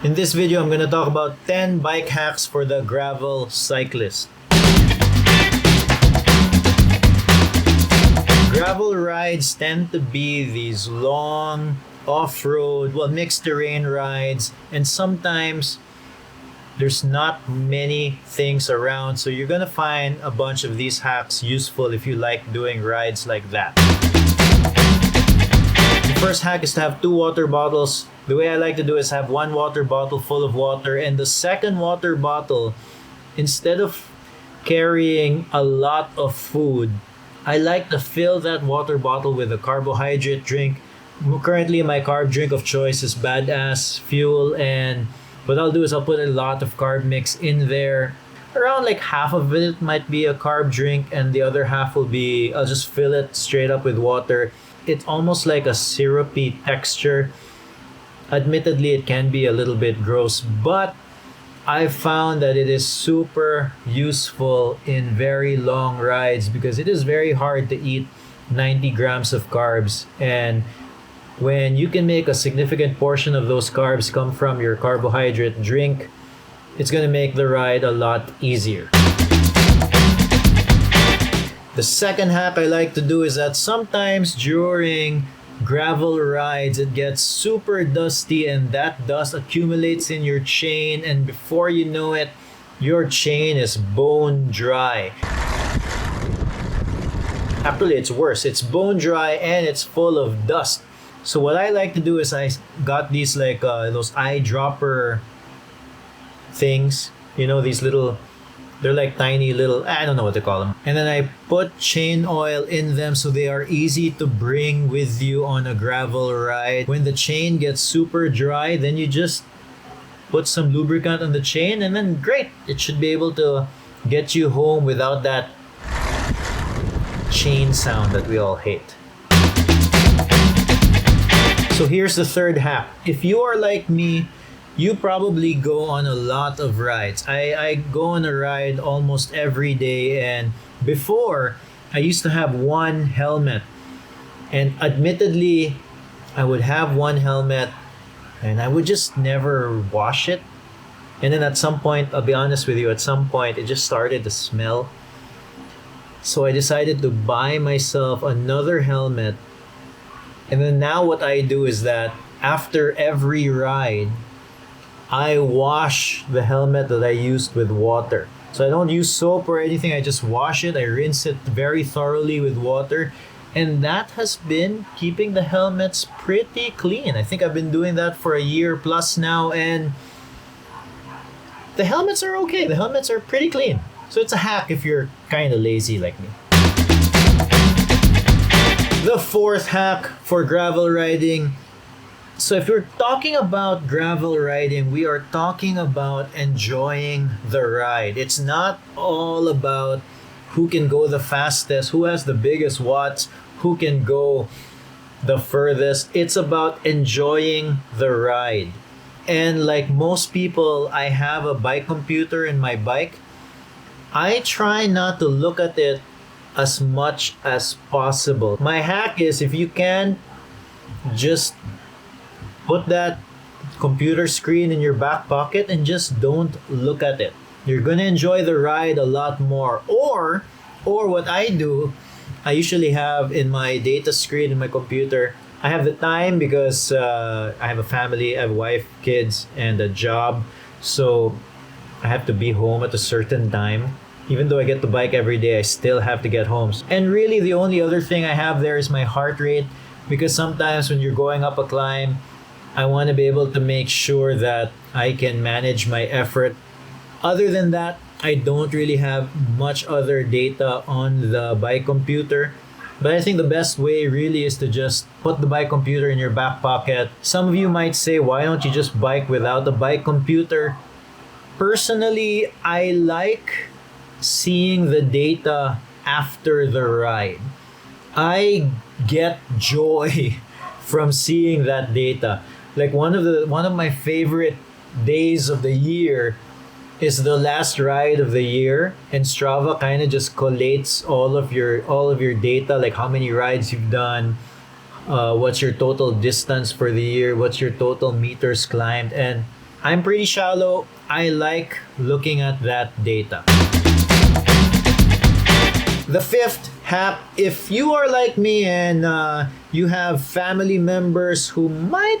In this video, I'm going to talk about 10 bike hacks for the gravel cyclist. Gravel rides tend to be these long off-road, mixed terrain rides, and sometimes there's not many things around, so you're gonna find a bunch of these hacks useful if you like doing rides like that. The first hack is to have 2 water bottles. The way I like to do is have 1 water bottle full of water, and the second water bottle, instead of carrying a lot of food, I like to fill that water bottle with a carbohydrate drink. Currently, my carb drink of choice is Badass Fuel, and what I'll do is I'll put a lot of carb mix in there. Around like half of it might be a carb drink, and the other half will be, I'll just fill it straight up with water. It's almost like a syrupy texture. Admittedly, it can be a little bit gross, but I've found that it is super useful in very long rides because it is very hard to eat 90 grams of carbs. And when you can make a significant portion of those carbs come from your carbohydrate drink, it's going to make the ride a lot easier. The second hack I like to do is that sometimes during gravel rides, it gets super dusty and that dust accumulates in your chain, and before you know it, your chain is bone dry. Actually, it's worse. It's bone dry and it's full of dust. So what I like to do is I got these those eyedropper things. You know, these little, they're like tiny little, I don't know what to call them. And then I put chain oil in them so they are easy to bring with you on a gravel ride. When the chain gets super dry, then you just put some lubricant on the chain and then great. It should be able to get you home without that chain sound that we all hate. So here's the third hack. If you are like me, you probably go on a lot of rides. I go on a ride almost every day, and before I used to have 1 helmet, and admittedly I would have 1 helmet and I would just never wash it, and then at some point, I'll be honest with you, at some point it just started to smell. So I decided to buy myself another helmet, and then now what I do is that after every ride I wash the helmet that I used with water. So I don't use soap or anything. I just wash it. I rinse it very thoroughly with water. And that has been keeping the helmets pretty clean. I think I've been doing that for a year plus now. And the helmets are okay. The helmets are pretty clean. So it's a hack if you're kind of lazy like me. The fourth hack for gravel riding. So if you're talking about gravel riding, we are talking about enjoying the ride. It's not all about who can go the fastest, who has the biggest watts, who can go the furthest. It's about enjoying the ride. And like most people, I have a bike computer in my bike. I try not to look at it as much as possible. My hack is, if you can, just put that computer screen in your back pocket and just don't look at it. You're gonna enjoy the ride a lot more. Or what I do, I usually have in my data screen in my computer, I have the time because I have a family, I have a wife, kids, and a job. So I have to be home at a certain time. Even though I get the bike every day, I still have to get home. And really the only other thing I have there is my heart rate, because sometimes when you're going up a climb, I want to be able to make sure that I can manage my effort. Other than that, I don't really have much other data on the bike computer. But I think the best way really is to just put the bike computer in your back pocket. Some of you might say, why don't you just bike without a bike computer? Personally, I like seeing the data after the ride. I get joy from seeing that data. Like one of my favorite days of the year is the last ride of the year, and Strava kind of just collates all of your data, like how many rides you've done, what's your total distance for the year, what's your total meters climbed, and I'm pretty shallow. I like looking at that data. The fifth hack, if you are like me and you have family members who might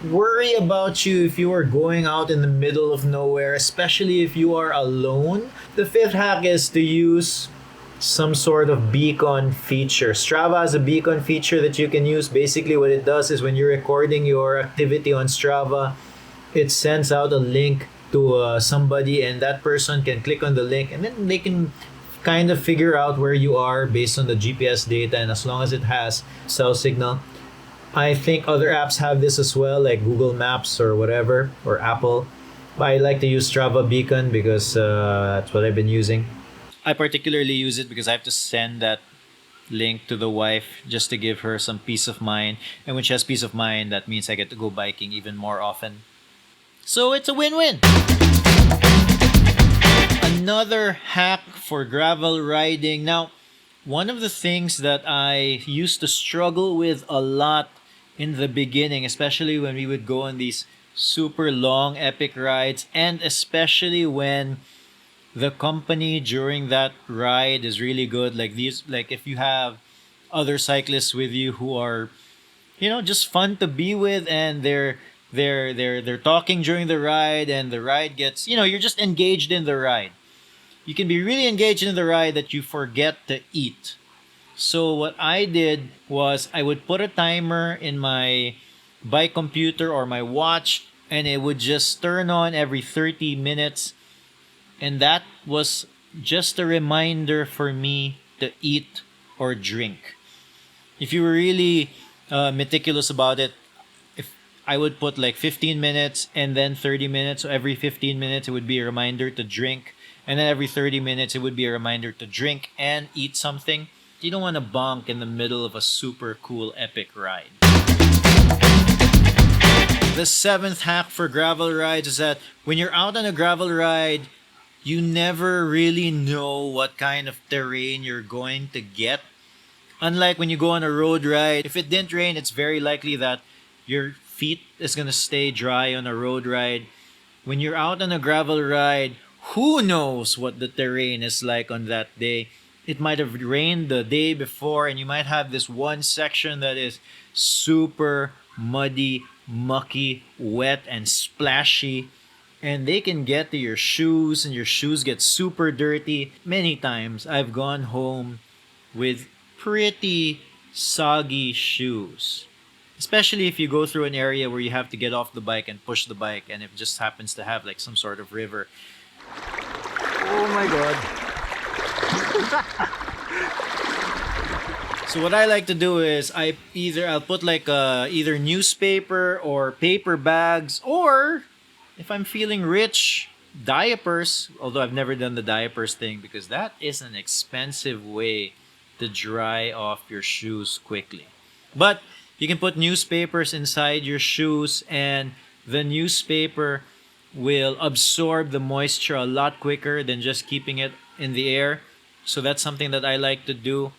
worry about you if you are going out in the middle of nowhere, especially if you are alone, the fifth hack is to use some sort of beacon feature. Strava has a beacon feature that you can use. Basically, what it does is when you're recording your activity on Strava, it sends out a link to somebody, and that person can click on the link, and then they can kind of figure out where you are based on the GPS data. And as long as it has cell signal, I think other apps have this as well, like Google Maps or whatever, or Apple. But I like to use Strava Beacon because that's what I've been using. I particularly use it because I have to send that link to the wife just to give her some peace of mind. And when she has peace of mind, that means I get to go biking even more often. So it's a win-win. Another hack for gravel riding. Now, one of the things that I used to struggle with a lot in the beginning, especially when we would go on these super long epic rides, and especially when the company during that ride is really good, like if you have other cyclists with you who are, just fun to be with, and they're talking during the ride, and the ride gets, you're just engaged in the ride. You can be really engaged in the ride that you forget to eat. So what I did was I would put a timer in my bike computer or my watch, and it would just turn on every 30 minutes. And that was just a reminder for me to eat or drink. If you were really meticulous about it, if I would put like 15 minutes and then 30 minutes. So every 15 minutes, it would be a reminder to drink. And then every 30 minutes, it would be a reminder to drink and eat something. You don't want to bonk in the middle of a super cool epic ride. The seventh hack for gravel rides is that when you're out on a gravel ride, you never really know what kind of terrain you're going to get. Unlike when you go on a road ride, if it didn't rain, it's very likely that your feet is going to stay dry on a road ride. When you're out on a gravel ride, who knows what the terrain is like on that day? It might have rained the day before, and you might have this one section that is super muddy, mucky, wet, and splashy. And they can get to your shoes, and your shoes get super dirty. Many times I've gone home with pretty soggy shoes. Especially if you go through an area where you have to get off the bike and push the bike, and it just happens to have like some sort of river. Oh my god. So what I like to do is I'll put like either newspaper or paper bags, or if I'm feeling rich, diapers. Although I've never done the diapers thing because that is an expensive way to dry off your shoes quickly. But you can put newspapers inside your shoes, and the newspaper will absorb the moisture a lot quicker than just keeping it in the air. So that's something that I like to do.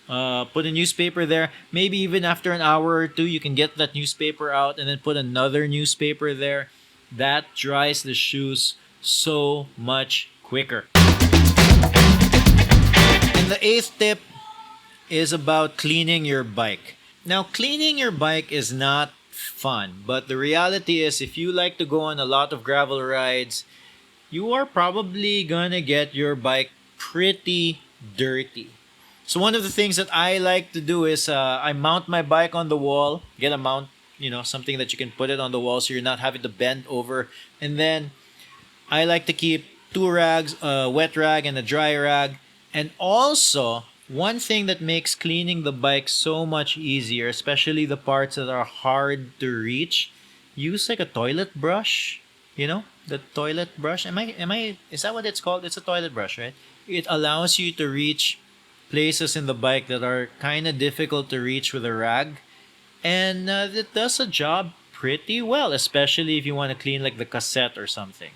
Put a newspaper there. Maybe even after an hour or two, you can get that newspaper out and then put another newspaper there. That dries the shoes so much quicker. And the eighth tip is about cleaning your bike. Now, cleaning your bike is not fun, but the reality is if you like to go on a lot of gravel rides, you are probably gonna get your bike pretty dirty. So one of the things that I like to do is I mount my bike on the wall, get a mount, something that you can put it on the wall so you're not having to bend over. And then I like to keep 2 rags, a wet rag and a dry rag. And also, one thing that makes cleaning the bike so much easier, especially the parts that are hard to reach, use like a toilet brush. The toilet brush. Is that what it's called? It's a toilet brush, right? It allows you to reach places in the bike that are kind of difficult to reach with a rag. And it does a job pretty well, especially if you want to clean like the cassette or something.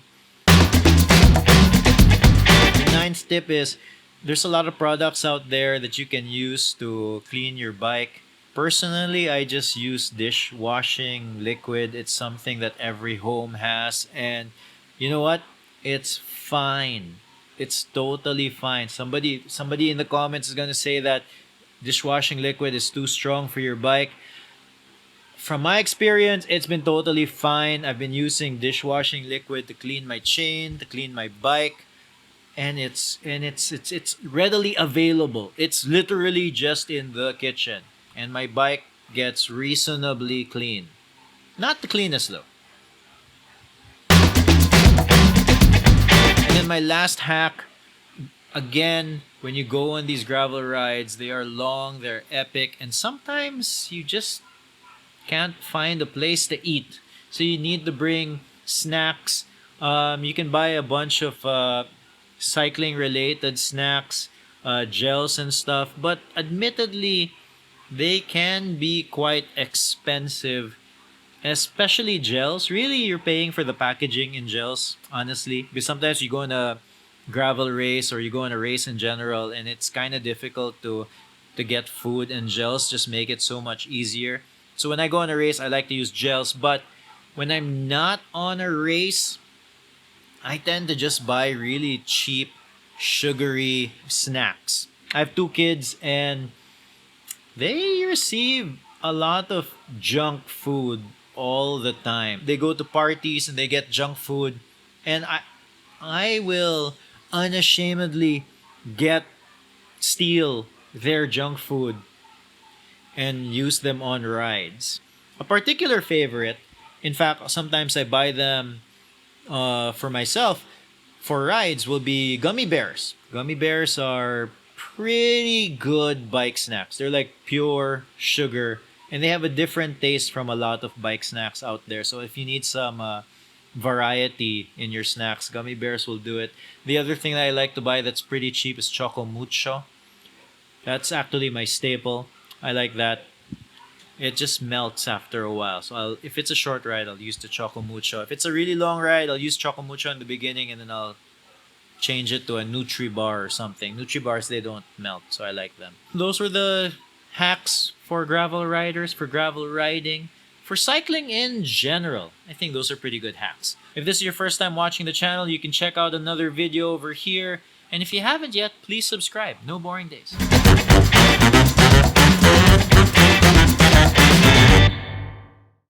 The ninth tip is there's a lot of products out there that you can use to clean your bike. Personally, I just use dishwashing liquid. It's something that every home has, and you know what? It's fine. It's totally fine. Somebody in the comments is gonna say that dishwashing liquid is too strong for your bike. From my experience, it's been totally fine. I've been using dishwashing liquid to clean my chain, to clean my bike, and it's readily available. It's literally just in the kitchen, and my bike gets reasonably clean. Not the cleanest though. And then my last hack, again, when you go on these gravel rides, they are long, they're epic, and sometimes you just can't find a place to eat. So you need to bring snacks. You can buy a bunch of cycling related snacks, gels and stuff, but admittedly, they can be quite expensive, especially gels. Really, you're paying for the packaging in gels, honestly, because sometimes you go on a gravel race or you go on a race in general, and it's kind of difficult to get food, and gels just make it so much easier. So when I go on a race, I like to use gels, but when I'm not on a race, I tend to just buy really cheap, sugary snacks. I have two kids, and they receive a lot of junk food all the time. They go to parties and they get junk food, and I will unashamedly get steal their junk food and use them on rides. A particular favorite, in fact, sometimes I buy them for myself for rides, will be gummy bears. Gummy bears are pretty good bike snacks. They're like pure sugar, and they have a different taste from a lot of bike snacks out there. So if you need some variety in your snacks, gummy bears will do it. The other thing that I like to buy that's pretty cheap is Choco Mucho. That's actually my staple. I like that. It just melts after a while. So if it's a short ride, I'll use the Choco Mucho. If it's a really long ride, I'll use Choco Mucho in the beginning, and then I'll change it to a Nutri Bar or something. Nutri Bars, they don't melt, so I like them. Those were the hacks for gravel riders, for gravel riding, for cycling in general. I think those are pretty good hacks. If this is your first time watching the channel, you can check out another video over here. And if you haven't yet, please subscribe. No boring days.